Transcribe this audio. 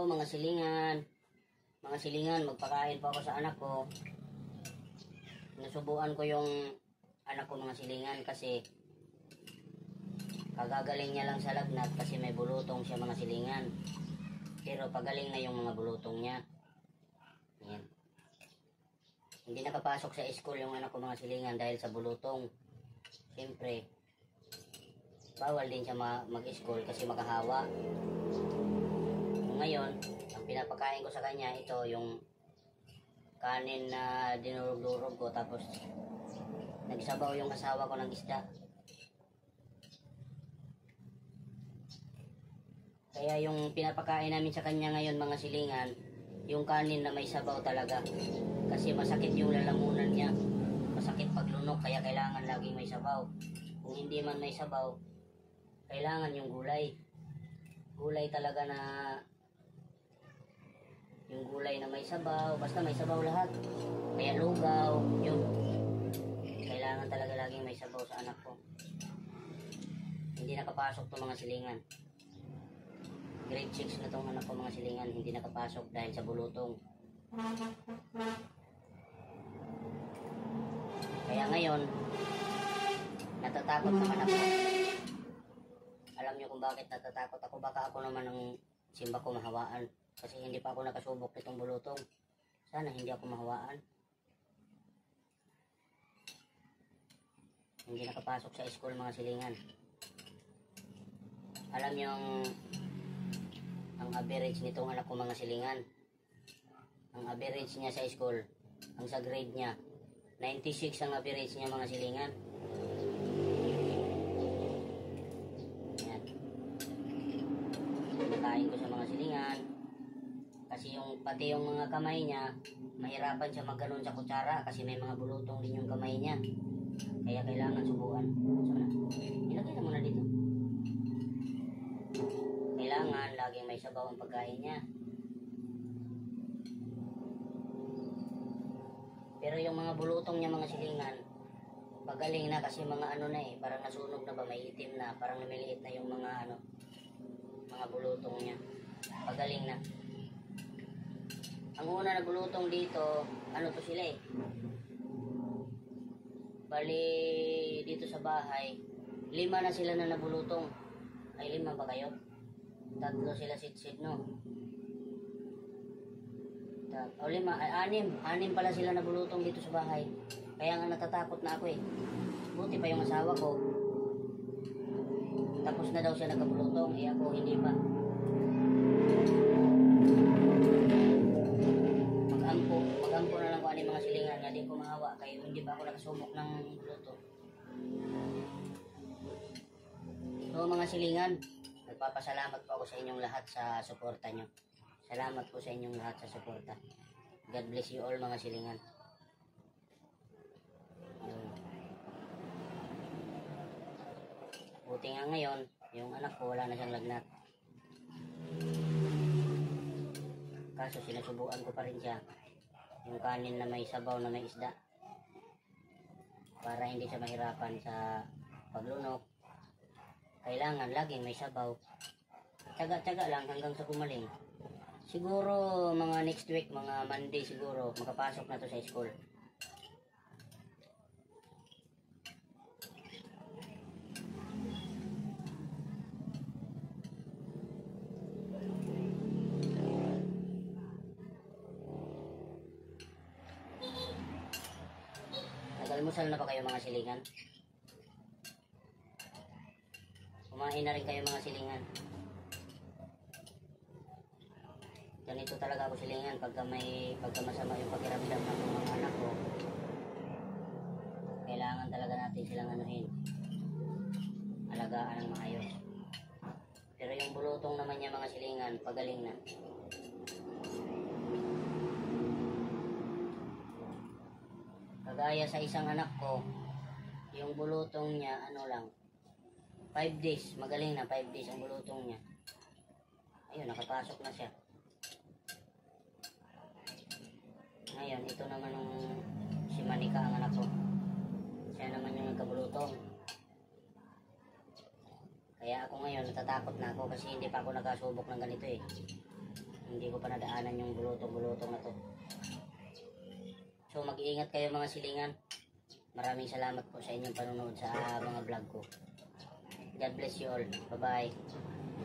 araw mga silingan. Mga silingan, magpakain po ako sa anak ko. Nasubuan ko yung anak ko mga silingan kasi kagagaling niya lang sa lagnat kasi may bulutong siya mga silingan. Pero pagaling na yung mga bulutong niya. Yan. Hindi nakapasok sa school yung anak ko mga silingan dahil sa bulutong. Siyempre, bawal din siya mag-school kasi makahawa. Ngayon, ang pinapakain ko sa kanya, ito yung kanin na dinurog-durog ko, tapos nagsabaw yung asawa ko ng isda. Kaya yung pinapakain namin sa kanya ngayon mga silingan, yung kanin na may sabaw talaga. Kasi masakit yung lalamunan niya. Masakit paglunok, kaya kailangan laging may sabaw. Kung hindi man may sabaw, kailangan yung gulay. Gulay talaga na yung gulay na may sabaw, basta may sabaw lahat. Kaya lugaw, yun. Kailangan talaga laging may sabaw sa anak ko. Hindi nakapasok to mga silingan. Grade 6 na tong anak ko mga silingan, hindi nakapasok dahil sa bulutong. Kaya ngayon, natatakot naman ako. Alam niyo kung bakit natatakot ako? Baka ako naman ang simba ko mahawaan. Kasi hindi pa ako nakasubok nitong bulutong. Sana hindi ako mahawaan. Hindi nakapasok sa school mga silingan. Alam niyo ang average nitong anak ko mga silingan. Ang average niya sa school, ang sa grade niya, 96 ang average niya mga silingan. Yan. Nakain ko sa mga silingan. Kasi pati yung mga kamay niya, mahirapan siya magganon sa kutsara kasi may mga bulutong din yung kamay niya. Kaya kailangan subukan. So na, ilagay na muna dito. Kailangan laging may sabaw ang pagkain niya. Pero yung mga bulutong niya mga silingan, pagaling na kasi mga ano na parang nasunog na ba, may itim na, parang lumiliit na yung mga mga bulutong niya. Pagaling na. Ang una na bulutong dito, ano to sila bali dito sa bahay, 5 na sila na nabulutong. Ay 5 ba kayo? 3 sila sit-sit no? O 5, ay 6 pala sila nabulutong dito sa bahay. Kaya nga natatakot na ako Buti pa yung asawa ko. Tapos na daw siya nagkabulutong, ako hindi pa. Magampo na lang ko ano yung mga silingan nga di ko mahawa kayo hindi pa ako nakasubok ng bulutong. So mga silingan, nagpapasalamat po ako sa inyong lahat sa suporta nyo. Salamat po sa inyong lahat sa suporta. God bless you all mga silingan. Buti nga ngayon, yung anak ko wala na siyang lagnat. Kaso sinusubuan ko pa rin siya. Yung kanin na may sabaw na may isda. Para hindi siya mahirapan sa paglunok. Kailangan laging may sabaw. Tsaga-tsaga lang hanggang sa kumaling. Siguro mga next week, mga Monday siguro, makapasok na to sa school. Nag-almusal na ba kayo mga silingan? Kumain na rin kayo mga silingan. Ganito talaga ako silingan pagka masama yung pakiramdam ng mga anak ko. Kailangan talaga natin silang anuhin. Alagaan ng maayos. Pero yung bulutong naman niya mga silingan, pagaling na. Kagaya sa isang anak ko, yung bulutong niya, ano lang, 5 days, magaling na, 5 days ang bulutong niya. Ayun, nakapasok na siya. Ngayon, ito naman yung si Manika ang anak ko. Siya naman yung nagkabulutong. Kaya ako ngayon, natatakot na ako kasi hindi pa ako nakasubok ng ganito Hindi ko pa nadaanan yung bulutong-bulutong na to. So mag-iingat kayo mga silingan. Maraming salamat po sa inyong panonood sa mga vlog ko. God bless you all. Bye-bye.